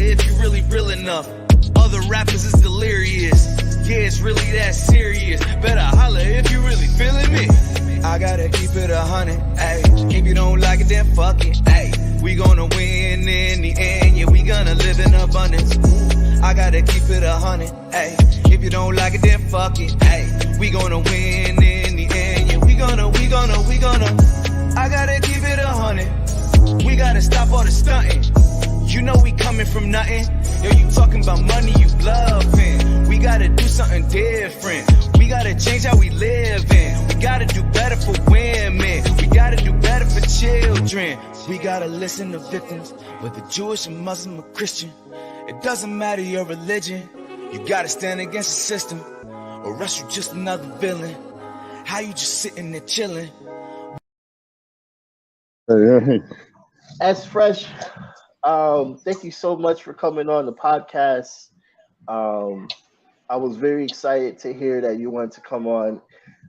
if you really real enough. Other rappers is delirious. Yeah, it's really that serious. Better holler if you really feeling me. I gotta keep it 100, ayy. If you don't like it, then fuck it, ayy. We gonna win in the end, yeah, we gonna live in abundance. I gotta keep it 100, ayy. If you don't like it, then fuck it, ayy. We gonna win in the end, yeah, we gonna. I gotta keep it 100. We gotta stop all the stunting. You know we coming from nothing. Yo, you talking about money, you bluffing. We gotta do something different. We gotta change how we live in. We gotta do better for women. We gotta do better for children. We gotta listen to victims, whether Jewish or Muslim or Christian. It doesn't matter your religion. You gotta stand against the system, or else you just another villain. How you just sitting there chilling? S Fresh, thank you so much for coming on the podcast. I was very excited to hear that you wanted to come on.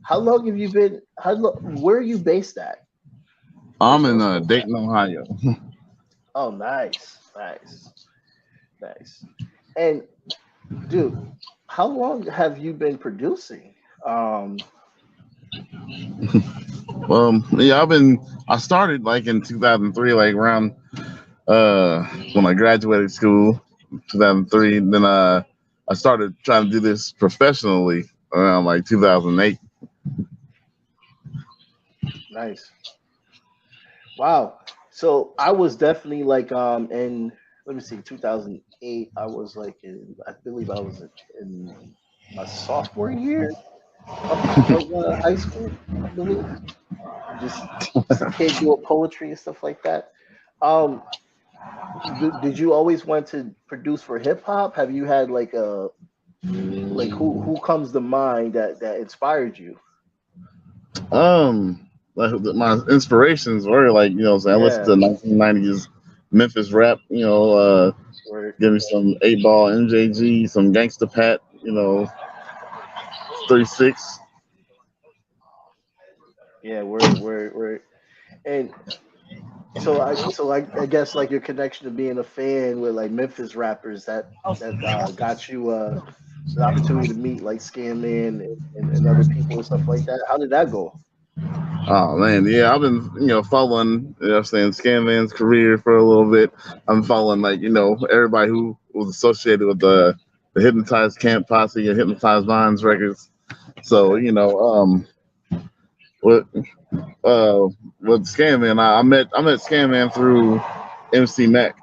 How long have you been? Where are you based at? I'm in Dayton, Ohio. Oh, nice. And dude, how long have you been producing? Yeah, I started like in 2003, like around when I graduated school, 2003. Then I started trying to do this professionally around like 2008. Nice. Wow. So I was definitely like in, let me see, 2008. I was like I believe I was in my sophomore year of high school, I believe. Just a kid doing poetry and stuff like that. Um, did you always want to produce for hip hop? Have you had like who comes to mind that inspired you? Like my inspirations were like, you know, I listened to 1990s Memphis rap, you know, give me some 8 Ball MJG, some Gangsta Pat, you know, 3-6. Yeah, word. And so I guess like your connection to being a fan with like Memphis rappers that got you the opportunity to meet like Scanman and other people and stuff like that. How did that go? Oh man, yeah, I've been, you know, following, you know, what I'm saying, Scanman's career for a little bit. I'm following like, you know, everybody who was associated with the Hypnotized Camp Posse and Hypnotized Minds records. So, you know, with Scanman, I met Scanman through MC Mac.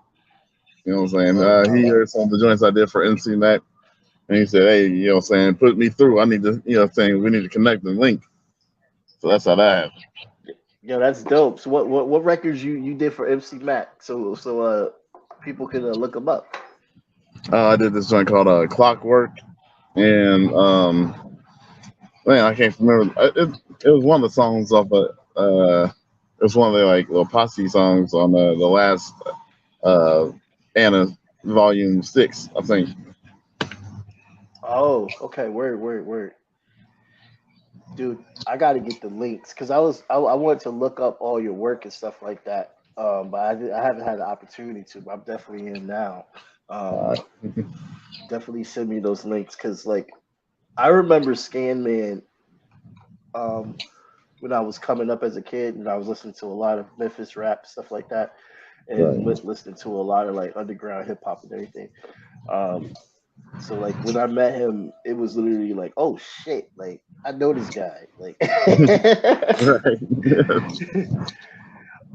You know what I'm saying? He heard some of the joints I did for MC Mac, and he said, "Hey, you know what I'm saying, put me through. I need to, you know what I'm saying, we need to connect and link." So that's how that happened. Yeah, that's dope. So what records you did for MC Mac? So people can look them up. I did this joint called Clockwork, and man, I can't remember. It was one of the songs off of it was one of the like little posse songs on the last Anna Volume 6, I think. Oh, okay. Word. Dude, I got to get the links because I wanted to look up all your work and stuff like that. But I haven't had the opportunity to. But I'm definitely in now. Definitely send me those links because like I remember Scanman when I was coming up as a kid and I was listening to a lot of Memphis rap stuff like that and listening to a lot of like underground hip hop and everything. So like when I met him, it was literally like, oh shit, like I know this guy. Like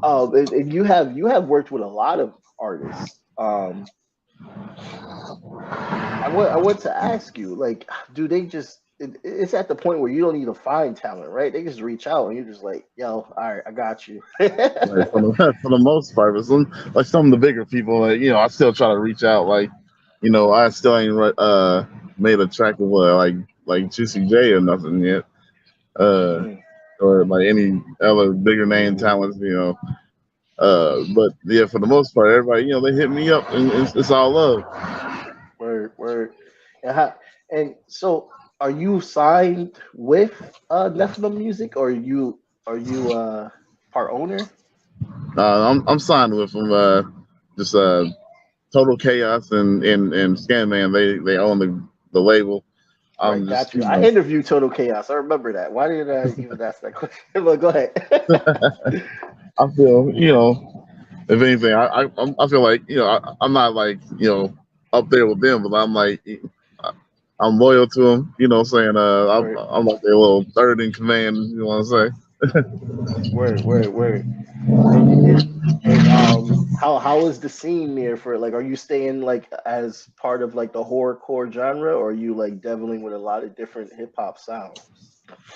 and you have worked with a lot of artists. I want to ask you, like, do they just it's at the point where you don't need to find talent, right? They just reach out and you're just like, yo, all right, I got you. Like, for the most part, but some of the bigger people, like, you know, I still try to reach out. Like, you know, I still ain't made a track with like Juicy J or nothing yet, or like any other bigger name talents, you know. But yeah, for the most part, everybody, you know, they hit me up and it's all love. Word. And so are you signed with Nephilim Music or are you part owner? I'm signed with them. Just Total Chaos and Scanman, they own the label. Right, I'm got just, you. I interviewed Total Chaos. I remember that. Why did I even ask that question? But go ahead. I feel, if anything, I feel like, I'm not like, up there with them, but I'm like, I'm loyal to them. You know what I'm saying? Word, I'm like their little third in command. You want to say? word. And how is the scene there for like? Are you staying like as part of like the horrorcore genre, or are you like deviling with a lot of different hip hop sounds?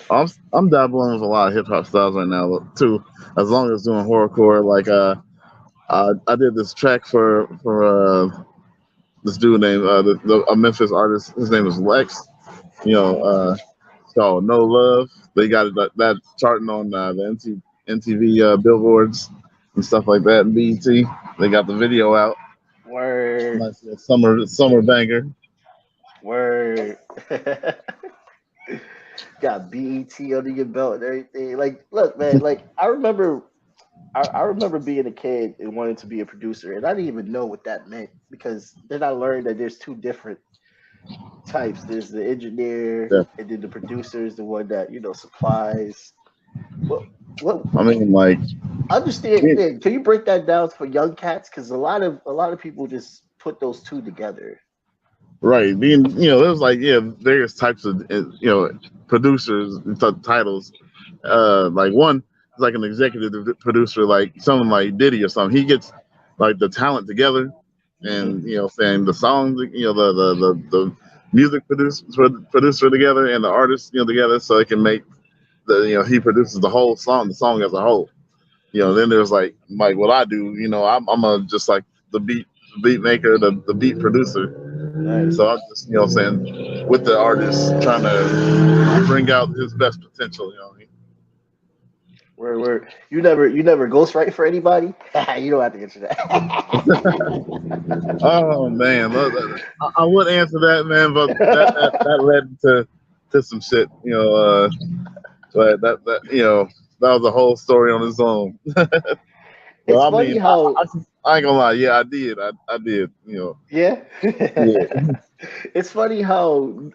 I'm dabbling with a lot of hip hop styles right now too. As long as doing horrorcore, like I did this track for this dude named a Memphis artist. His name is Lex. You know, it's called No Love. They got that charting on the MTV billboards and stuff like that. And BET. They got the video out. Word, Nice little summer banger. word. Got BET under your belt and everything. Like, look, man. Like, I remember being a kid and wanting to be a producer, and I didn't even know what that meant because then I learned that there's two different types. There's the engineer, Yeah. and then the producer is the one that supplies. What what I mean, like, understand? yeah, Yeah, can you break that down for young cats? Because a lot of people just put those two together. right. Being, there's like, various types of, producers and titles. Like one is like an executive producer, like someone like Diddy or something. He gets like the talent together, Hmm. and saying the songs, the music producer together, and the artist, together, so it can make he produces the song as a whole. Then there's like what I do. I'm a just like the beat maker, the beat producer. Nice. So I'm just, saying, with the artist trying to bring out his best potential. You know what I mean? Where you never ghostwrite for anybody? You don't have to answer that. Oh man, look, I would answer that, man, but that led to some shit. But that was a whole story on its own. But It's I funny mean, how I ain't gonna lie. Yeah, I did. I did. yeah. Yeah. It's funny how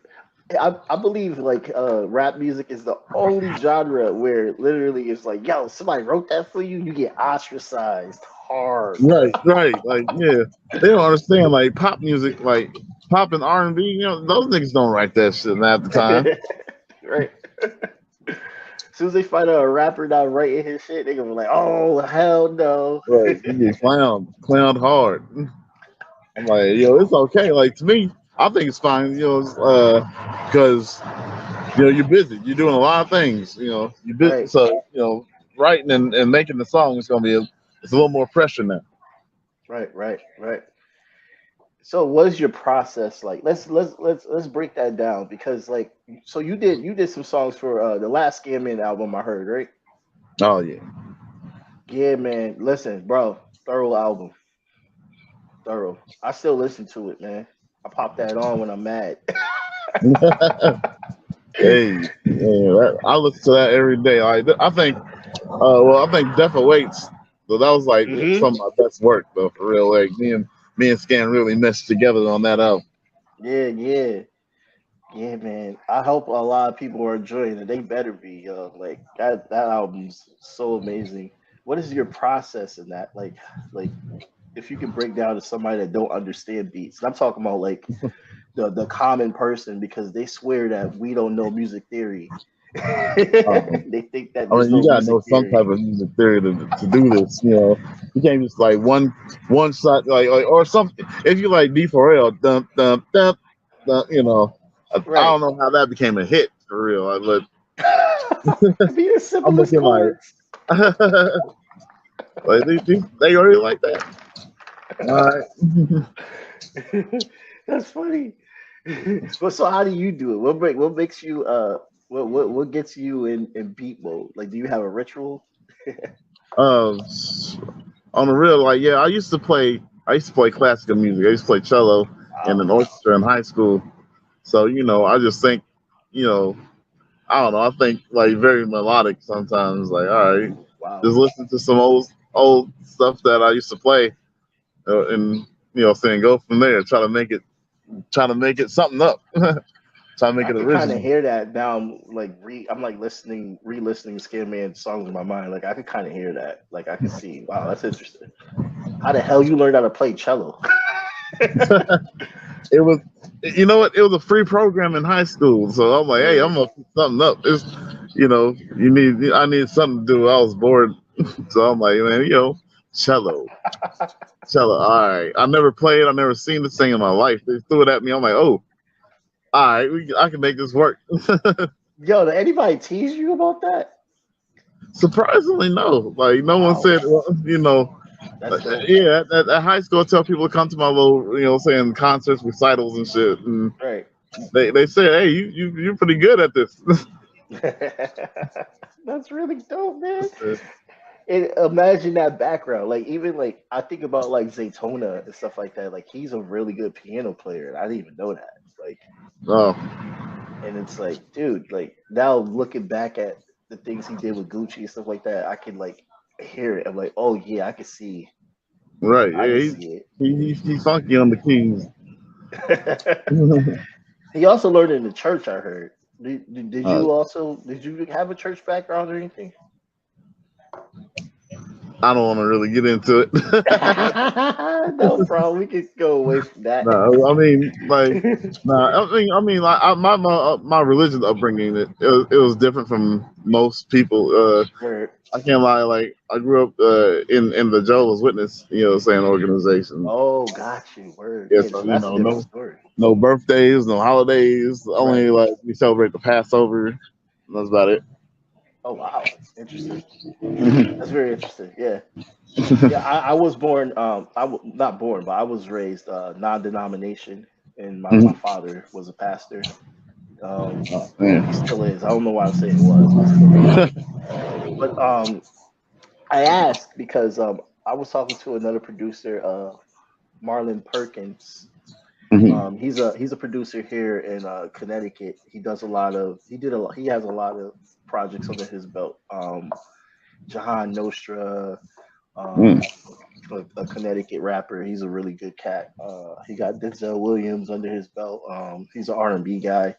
I believe like rap music is the only genre where literally it's like, yo, somebody wrote that for you, you get ostracized hard. Right. Like, yeah, they don't understand. Like pop music, like pop and R&B. Those niggas don't write that shit half the time. Right. As soon as they find out a rapper not writing his shit, they gonna be like, oh hell no. Right, you get clowned hard. I'm like, it's okay. Like to me, I think it's fine. Because you're busy. You're doing a lot of things. You busy, Right, so writing and making the song is gonna be it's a little more pressure now. right. So what is your process like? Let's break that down because like so you did some songs for the last Scam Man album I heard, right? Oh yeah. Yeah, man. Listen, bro, thorough album. Thorough. I still listen to it, man. I pop that on when I'm mad. Hey, I listen to that every day. I think, I think Death Awaits. So that was like Hmm. some of my best work though, for real. Like me and Scan really meshed together on that album. Yeah. Yeah, man. I hope a lot of people are enjoying it. They better be, yo. Like that album's so amazing. What is your process in that? Like if you can break down to somebody that don't understand beats. And I'm talking about like the common person because they swear that we don't know music theory. Um, They think that I there's mean, you no gotta music know some type theory. of music theory to do this. You can't just like one shot like or something. If you like D4L, dum, I Right. don't know how that became a hit for real. Be the I'm simplest looking like, chords. like they already like that. All right. That's funny. Well, so how do you do it? What makes you what gets you in beat mode? Like, do you have a ritual? Um, on the real, like, yeah, I used to play classical music. I used to play cello in an Wow, orchestra in high school. So, I just think, you know, I don't know. I think like very melodic sometimes. Like, all right, wow. just listen to some old stuff that I used to play, and saying go from there. Try to make it something up. Try to make I it can kind of original. hear that now. I'm like re-listening Scareman songs in my mind. Like I could kind of hear that. Like I could see. Wow, that's interesting. How the hell you learned how to play cello? It was, you know what? It was a free program in high school, so I'm like, hey, I'm Word. gonna pick something up. I need something to do. I was bored, so I'm like, man, cello, cello. All right, I never played. I never seen this thing in my life. They threw it at me. I'm like, oh, all right, I can make this work. Yo, did anybody tease you about that? Surprisingly, no. Like no one Wow, said, well, that's dope. yeah. At high school, I tell people to come to my little, saying concerts, recitals, and shit, and Right. they said, hey, you're pretty good at this. That's really dope, man. And imagine that background. Like even like I think about like Zaytona and stuff like that. Like he's a really good piano player, and I didn't even know that. Like, Oh, and it's like, dude, like now looking back at the things he did with Gucci and stuff like that, I can like hear it. I'm like, oh yeah, right. I Yeah, can see he's funky on the keys. it. He also learned in the church. I heard. Did uh, you also did you have a church background or anything? I don't want to really get into it. No problem. We can go away from that. No, I mean, like, nah, like, my religious upbringing, it was different from most people. Word. I can't lie, like, I grew up in the Jehovah's Witness, saying organization. Oh, got you. Word. Yeah, Yeah, so so that's a different no story. no birthdays, no holidays. Right. Only like we celebrate the Passover. And that's about it. Oh, wow. Interesting. That's very interesting. Yeah. Yeah. I was born. Not born, but I was raised non-denomination, and my Mhm. father was a pastor. Oh Well, he man. still is. I don't know why I'm saying was. He still is. But I asked because I was talking to another producer, Marlon Perkins. Mhm. He's a producer here in Connecticut. He has a lot of projects under his belt. Jahan Nostra, Mm. um, a Connecticut rapper. He's a really good cat. He got Denzel Williams under his belt. He's an R&B guy.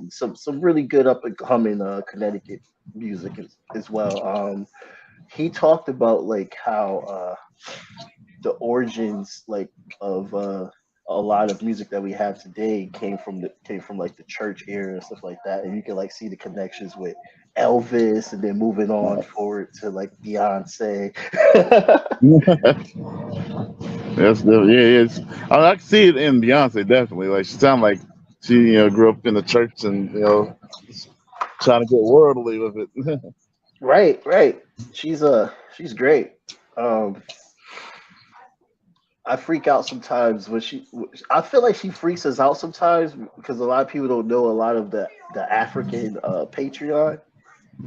Some really good up and coming Connecticut music as well. He talked about like how the origins like of a lot of music that we have today came from like the church era and stuff like that, and you can like see the connections with Elvis, and then moving on forward to like Beyonce. Yeah. It's, I can see it in Beyonce definitely. Like she sounds like she grew up in the church and trying to get worldly with it. Right, right. She's great. Um, I freak out sometimes when I feel like she freaks us out sometimes because a lot of people don't know a lot of the African Patreon.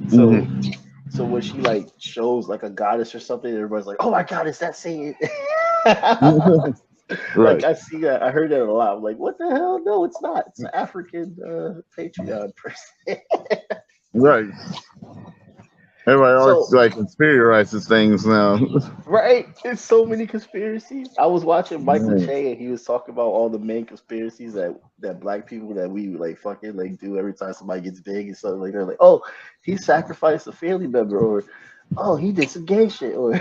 So Hmm. so when she like shows like a goddess or something, everybody's like, "Oh my God, is that saying?" Like Right, I see that, I heard that a lot. I'm like, "What the hell? No, it's not. It's an African Patreon person." right. Everybody always So like conspiracies things now. right, it's so many conspiracies. I was watching Michael Man. Che, and he was talking about all the main conspiracies that black people that we like fucking like do every time somebody gets big and something like they're like, oh, he sacrificed a family member, or oh, he did some gay shit, or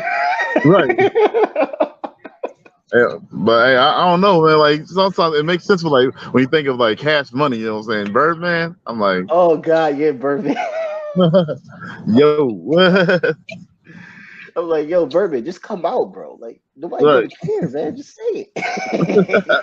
Right. Yeah, but hey, I don't know, man. Like sometimes it makes sense for like when you think of like cash money. You know what I'm saying? Birdman. I'm like, oh God, yeah, Birdman. yo, what? I'm like, yo, Birdman, just come out, bro. Like nobody Right. gonna care, man. Just say it.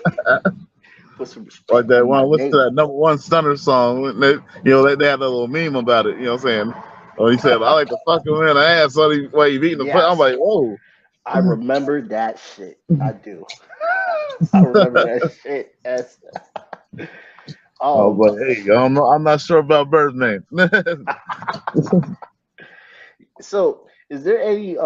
Put some Like respect that on when I my listen to name. that number one stunner song, they had that little meme about it. You know what I'm saying? Oh, he said, I like to fuck him in the ass while you beating the foot. I'm Yes, like, whoa. I remember that shit. I do. I remember that shit. I was Um, like, hey, I don't know. I'm not sure about Birdman. so is there any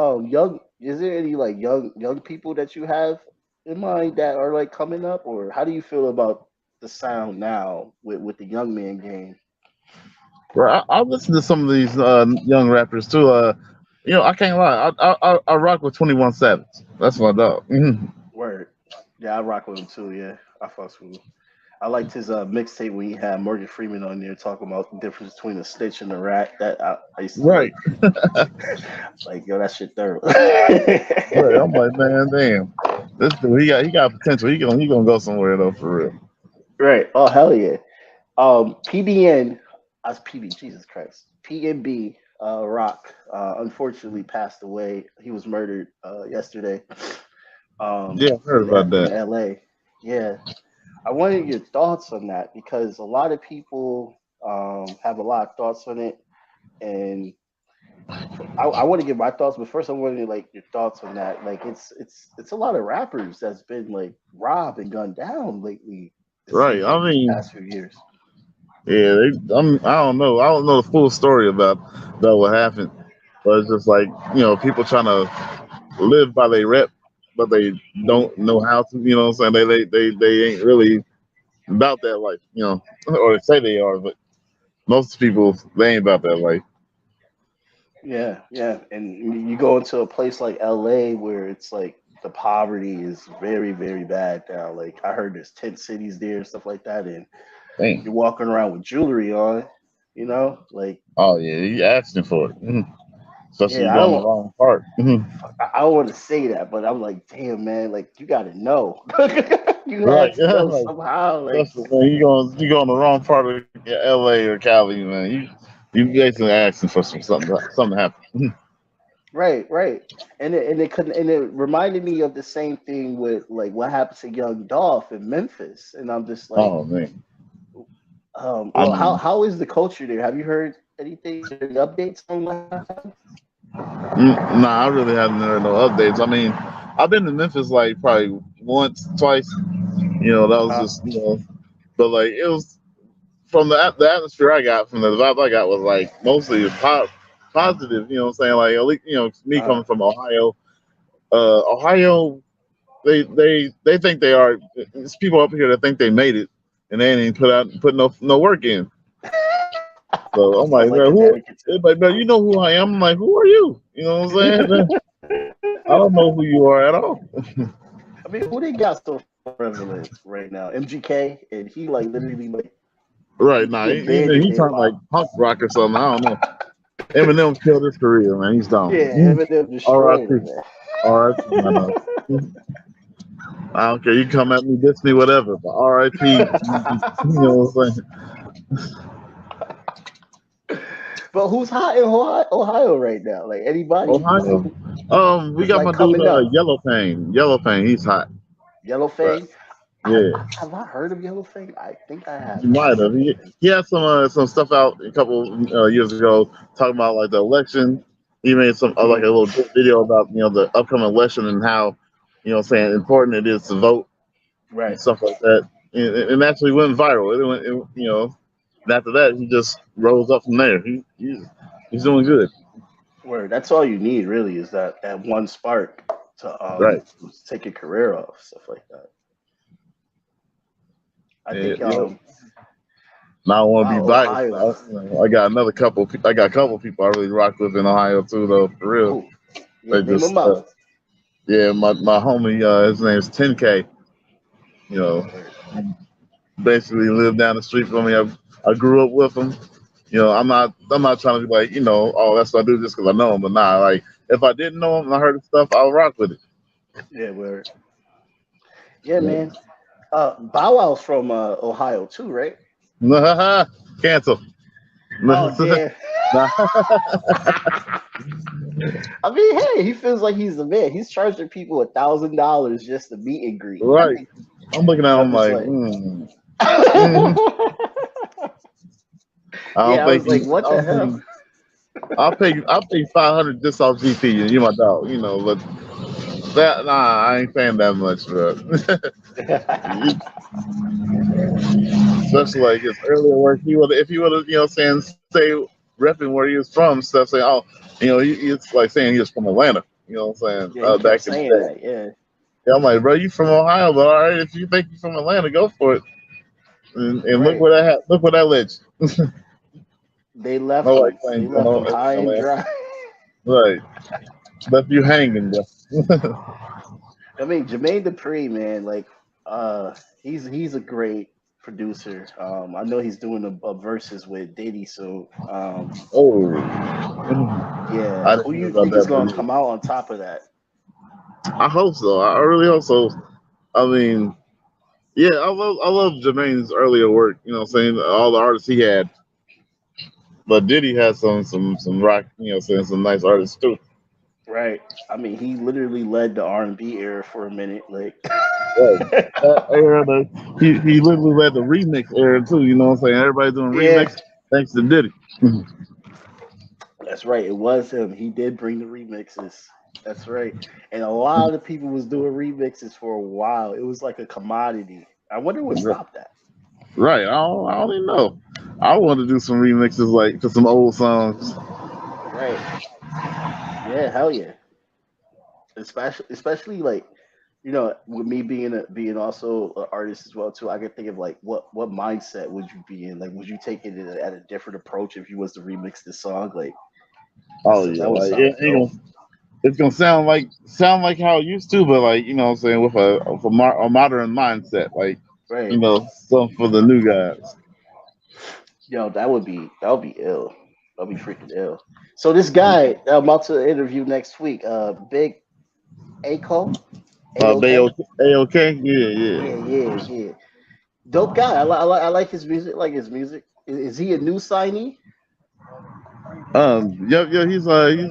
like young people that you have in mind that are like coming up, or how do you feel about the sound now with the young man game? Bro, I listen to some of these young rappers too. I can't lie. I rock with 21 Savage. That's my dog. Mhm. Yeah, I rock with him too. Yeah, I fucks with him. I liked his mixtape when he had Morgan Freeman on there talking about the difference between a snitch and a rat. That I used to Right. like, yo, that shit thorough. Right. I'm like, man, damn. This dude, he got potential. He gonna go somewhere though, for real. Right. Oh hell yeah. PBN, as PB, Jesus Christ. PNB Rock unfortunately passed away. He was murdered yesterday. Yeah, I heard about In that. LA. Yeah. I wanted your thoughts on that because a lot of people have a lot of thoughts on it, and I want to give my thoughts. But first, I wanted like your thoughts on that. Like, it's a lot of rappers that's been like robbed and gunned down lately. It Right. seems I like these mean, past few years. yeah, I don't know. I don't know the full story about what happened, but it's just like people trying to live by their rep, but they Mhm. don't know how to. You know what I'm saying? They ain't really about that life. Or they say they are, but most people they ain't about that life. Yeah, yeah, and you go into a place like LA where it's like the poverty is very, very bad now. Like I heard there's tent cities there and stuff like that, and Dang. you're walking around with jewelry on. Like Oh yeah, you asking for it, especially yeah, you I go on the don't. wrong part. I don't want to say that, but I'm like, damn, man, like you gotta know. You Right. had to Yeah. know Like somehow. Like, especially when you go on the wrong part of LA or Cali, man. You basically asking for something to happen. right, right, and it reminded me of the same thing with like what happened to Young Dolph in Memphis, and I'm just like, Oh man. I well, mean, how is the culture there? Have you heard anything? Is there any updates on what happened? nah, I really haven't heard no updates. I mean, I've been to Memphis like probably once, twice. That was Uh, just but like it was from the atmosphere I got, from the vibe I got was like mostly positive. You know what I'm saying? Like at least me uh, coming from Ohio. Ohio, they think they are. It's people up here that think they made it, and they ain't even put no work in. So I'm sounds like, like man, who? Connecticut too. Everybody, man, you know who I am. I'm like, who are you? You know what I'm saying? I don't know who you are at all. I mean, who they got so far prevalent right now? MGK, and he like literally like Right he now, abandoned he hip turned like hop. punk rock or something. I don't know. Eminem killed his career, man. He's Yeah, gone. Eminem destroyed R.I.P. him, man. R.I.P. Man. I don't care. You come at me, diss me, whatever. But R.I.P. You know what I'm saying? But who's hot in Ohio right now? Like anybody who's Ohio. We that's got like my dude coming up. Yellow Pain. Yellow Pain. He's hot. Yellow But Fang. yeah, Have I heard of Yellow Fang? I think I have. you might have. He had some stuff out a couple years ago talking about like the election. He made some like a Mhm. little video about the upcoming election and how saying important it is to vote and Right. stuff like that. And actually went viral. And after that he just rose up from there. He's doing good. Word. That's all you need, really, is that one spark to Right. take your career off, stuff like that. I think Yeah. Now I want to be wow, biased. Ohio. I got another couple. I got a couple people I really rock with in Ohio too, though. For real, Who? Yeah, they name just them out. yeah. My homie, his name's 10K. You know, Word. basically lived down the street from me. I grew up with him. I'm not trying to be like oh, that's what I do just because I know him. But nah, like if I didn't know him and I heard his stuff, I would rock with it. Yeah, word. Yeah, man. Bow Wow's from Ohio too, right? Yeah. Cancel. Oh damn. Nah. I mean, hey, he feels like he's the man. He's charging people $1,000 just to meet and greet. Right. I'm looking at And I'm him just like, like, mhm. I don't yeah, I think was like, he. I what the don't hell? think I'll pay 500 just off GP and you my dog, but that nah, I ain't paying that much, bro. Especially like his earlier work, if he would have, say repping where he was from, stuff saying, oh, it's like saying he was from Atlanta, what I'm saying, Yeah, he kept back in the saying day. that. Yeah, Yeah, I'm like, bro, you from Ohio, but all right, if you think you're from Atlanta, go for it. And look right. where look where that led you. They left Nobody him. They claims left him high and Atlanta, dry. right? Left you hanging, bro. I mean, Jermaine Dupri, man, like, uh, he's a great producer. I know he's doing a verses with Diddy, so Oh, yeah. I Who didn't hear you about think is that, gonna but come out on top of that? I hope so. I really hope so. I mean, yeah, I love Jermaine's earlier work. You know, what I'm saying all the artists he had, but Diddy has some rock. You know, saying some nice artists too. Right. I mean, he literally led the R&B era for a minute. Like, Right. That era, he literally led the remix era too. You know what I'm saying? Everybody doing yeah, remix thanks to Diddy. that's right. It was him. He did bring the remixes. That's right. And a lot of people was doing remixes for a while. It was like a commodity. I wonder what stopped that. Right. I don't even know. I want to do some remixes like to some old songs. Right. Yeah. Hell yeah. Especially like, with me being also an artist as well too. I could think of like what mindset would you be in? Like, would you take it at a different approach if you was to remix this song? Like, Oh yeah, that would like sound dope. it's gonna sound like how it used to, but like you know what I'm saying with a modern mindset, like you Right. know something for the new guys. Yo, that would be ill. That'd be freaking ill. So this guy that I'm about to interview next week, Big Ako, A-OK. AOK, yeah, yeah. Yeah, yeah, yeah. Dope guy. I like his music. Like his music. Is he a new signee? Yeah, yeah. He's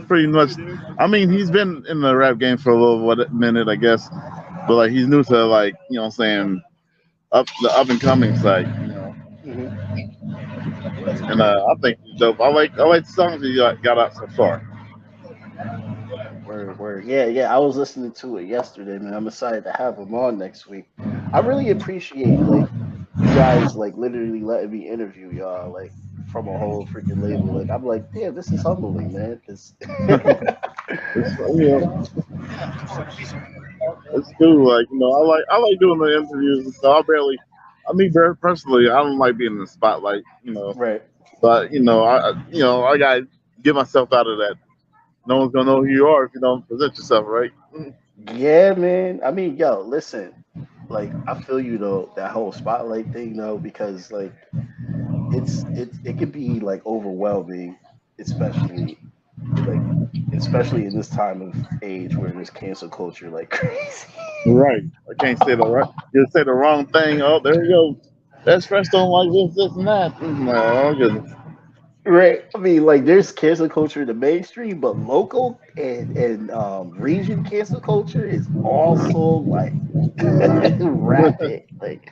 pretty much. I mean, he's been in the rap game for a little minute, I guess, but like he's new to like you know what I'm saying up the up and coming side, you know. Hmm. Word, And I think he's dope. I like the songs he got out so far. word, word. Yeah, yeah. I was listening to it yesterday, man. I'm excited to have him on next week. I really appreciate like you guys like literally letting me interview y'all like from a whole freaking label. Like I'm like, damn, this is humbling, man. Cause It's you know it's cool. Like you know, I like doing the interviews and stuff. I mean, very personally, I don't like being in the spotlight. You know, right. but you know, I gotta get myself out of that. No one's gonna know who you are if you don't present yourself right. Yeah, man. I mean, yo, listen, like I feel you though, that whole spotlight thing though, because like it could be like overwhelming, especially like especially in this time of age where there's cancel culture like crazy. Right. I can't say the right. You say the wrong thing. Oh, there you go. That's fresh. Don't like this, and that. Like, oh goodness. Right. I mean, like there's cancel culture in the mainstream, but local and region cancel culture is also like rapid. Like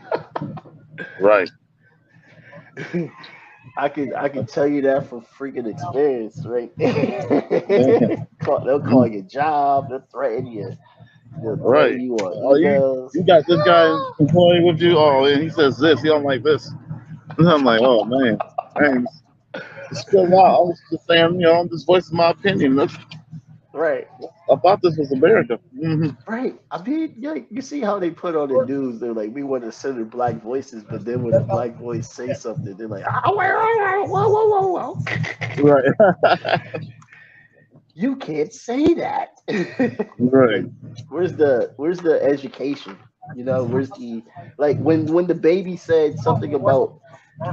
Right. I could tell you that from freaking experience, right? They'll call your job, they'll threaten you, they'll threaten Right. you on Oh, emails. you got this guy employee with you. Oh, and he says this. He don't like this. And I'm like, oh man, man, just chill out. I was just saying, you know, I'm just voicing my opinion. Right. I thought this was America. Right. I mean, yeah, you see how they put on the news, they're like, we want to center black voices, but then when a black voice say something, they're like, oh, whoa, whoa, whoa, whoa, whoa. Right. You can't say that. Right. Like, where's the education? Where's the like when the baby said something about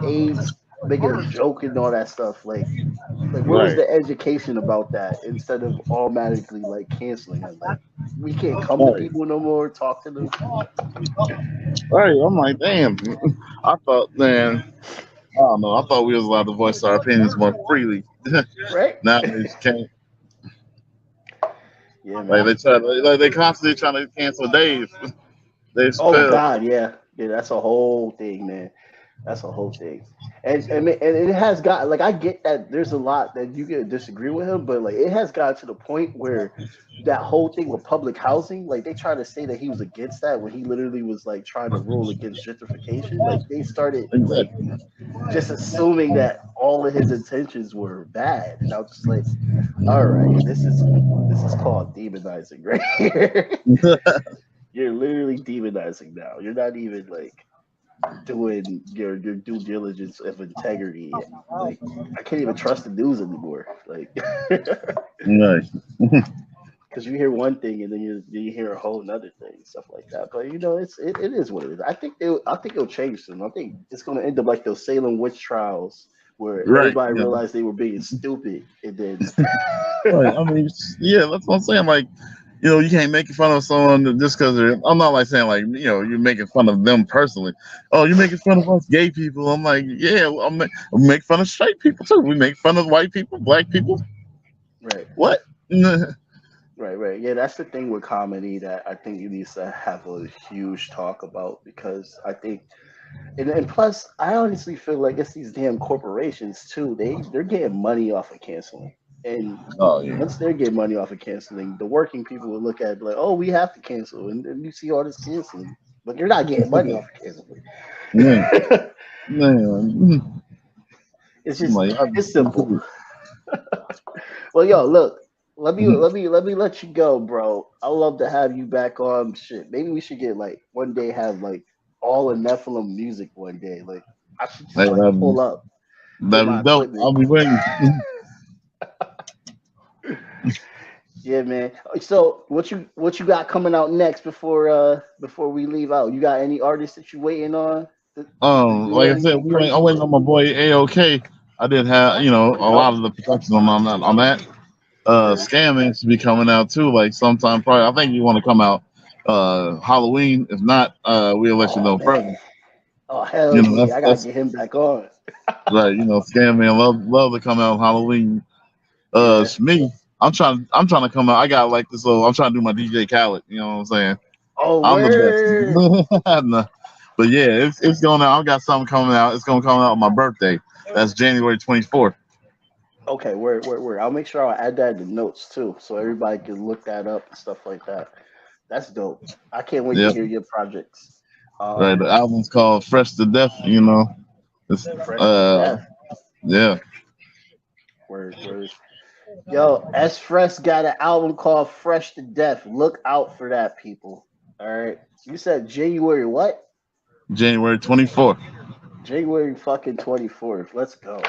AIDS, making a joke and all that stuff. Like where was Right. the education about that instead of automatically like canceling it? Like we can't come to Right. people no more, talk to them. Right. I'm like, damn. I thought, man, I don't know. I thought we was allowed to voice our opinions more freely. Right? Now they just can't. Yeah, Like man. they constantly trying to cancel Dave. Dave Oh Chappelle. God, yeah. Yeah, that's a whole thing, man. That's a whole thing. And it has got like I get that there's a lot that you can disagree with him, but like it has gotten to the point where that whole thing with public housing, like they try to say that he was against that when he literally was like trying to rule against gentrification. Like they started like Exactly. just assuming that all of his intentions were bad. And I was just like, all right, this is called demonizing right here. You're literally demonizing now. You're not even like doing your due diligence of integrity. Like I can't even trust the news anymore. Like Right. because you hear one thing and then you hear a whole nother thing, stuff like that. But you know, it is what it is. I think it'll change soon. I think it's gonna end up like those Salem witch trials where Right. everybody Yeah. realized they were being stupid, and then Right. I mean, yeah, that's what I'm saying. Like, you can't make fun of someone just because they're. I'm not like saying like, you're making fun of them personally. Oh, you're making fun of us gay people. I'm like, yeah, we make fun of straight people too. We make fun of white people, black people. right. What? Right. Yeah, that's the thing with comedy that I think you need to have a huge talk about because I think, and plus, I honestly feel like it's these damn corporations too. They're getting money off of canceling, and Oh yeah. once they get money off of canceling, the working people will look at it like, oh, we have to cancel, and you see all this canceling, but you're not getting money off of canceling. Man, man. It's I'm just like, it's simple. Well, yo, look, let you go, bro. I love to have you back on. Shit, maybe we should get like one day have like all the Nephilim music one day. Like I should just hey, like pull up with that'd my be dope. equipment. I'll be waiting. Yeah, man. So what you got coming out next before we leave out? You got any artists that you waiting on? To do Like I said, anything crazy? I'm waiting on my boy AOK. I did have, a lot of the production on that. Word. Scamming should be coming out too, like sometime probably. I think you want to come out Halloween. If not, we'll let you Oh know man. further. Oh hell yeah! I gotta That's get him back on. right. Scamming love to come out Halloween. Yeah. Me, I'm trying to come out. I got like this little. I'm trying to do my DJ Khaled. You know what I'm saying? Oh I'm word. the best. No. But yeah, it's going out. I got something coming out. It's gonna come out on my birthday. That's January 24th. Okay, word. I'll make sure I'll add that in the notes too, so everybody can look that up and stuff like that. That's dope. I can't wait to Yep. hear your projects. Right. The album's called Fresh to Death. It's Fresh to Death. yeah. Word. Yo, S Fresh got an album called Fresh to Death. Look out for that, people. All right. You said January what? January 24th. January fucking 24th. Let's go.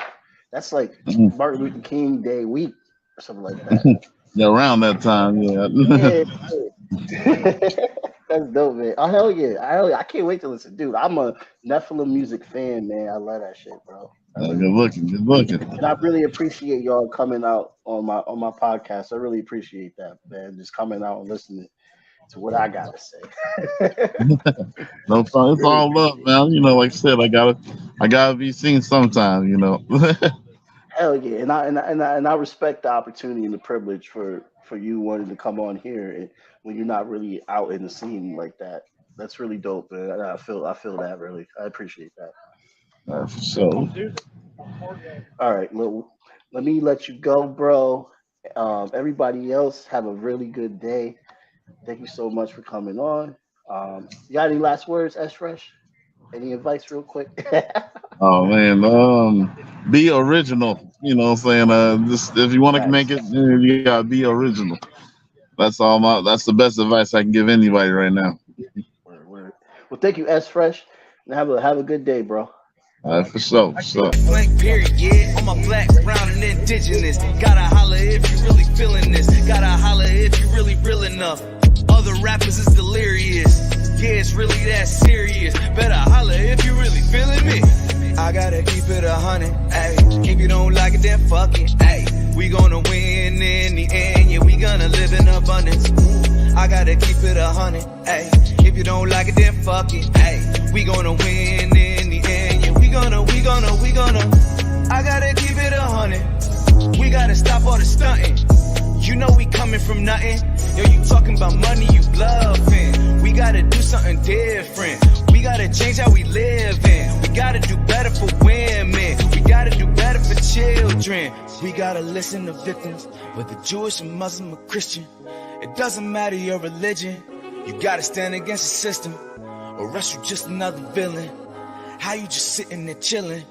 That's like Mhm. Martin Luther King Day week or something like that. Yeah, around that time, yeah. Yeah. That's dope, man. Oh hell yeah. I can't wait to listen. Dude, I'm a Nephilim music fan, man. I love that shit, bro. Good looking. And I really appreciate y'all coming out on my podcast. I really appreciate that, man. Just coming out and listening to what I gotta say. No problem. It's Really all love, appreciate it. man. Like I said, I gotta be seen sometime. Hell yeah. And I respect the opportunity and the privilege for you wanting to come on here and when you're not really out in the scene like that. That's really dope, man. I feel that really. I appreciate that. For sure. All right, let me let you go, bro. Everybody else, have a really good day. Thank you so much for coming on. You got any last words, S Fresh? Any advice, real quick? Oh man, be original. You know what I'm saying? Just if you want to make Facts. it, you gotta be original. That's the best advice I can give anybody right now. Word. Well, thank you, S Fresh, and have a good day, bro. For sure. Blank period, yeah. On my black, brown, and indigenous. Gotta holler if you really feeling this. Gotta holler if you really real enough. Other rappers is delirious. Yeah, it's really that serious. Better holler if you really feeling me. I gotta keep it 100, ayy. If you don't like it, then fuck it, ayy. We gonna win in the end, yeah, we gonna live in abundance. I gotta keep it 100, ayy. If you don't like it, then fuck it, ayy. We gonna win in the end, yeah, we gonna. I gotta keep it 100. We gotta stop all the stunting. You know we coming from nothing. Yo, you talking about money, you bluffing. We gotta do something different. We gotta change how we live in. We gotta do better for women. We gotta do better for children. We gotta listen to victims, whether Jewish or Muslim or Christian. It doesn't matter your religion. You gotta stand against the system, or else you just another villain. How you just sitting there chilling?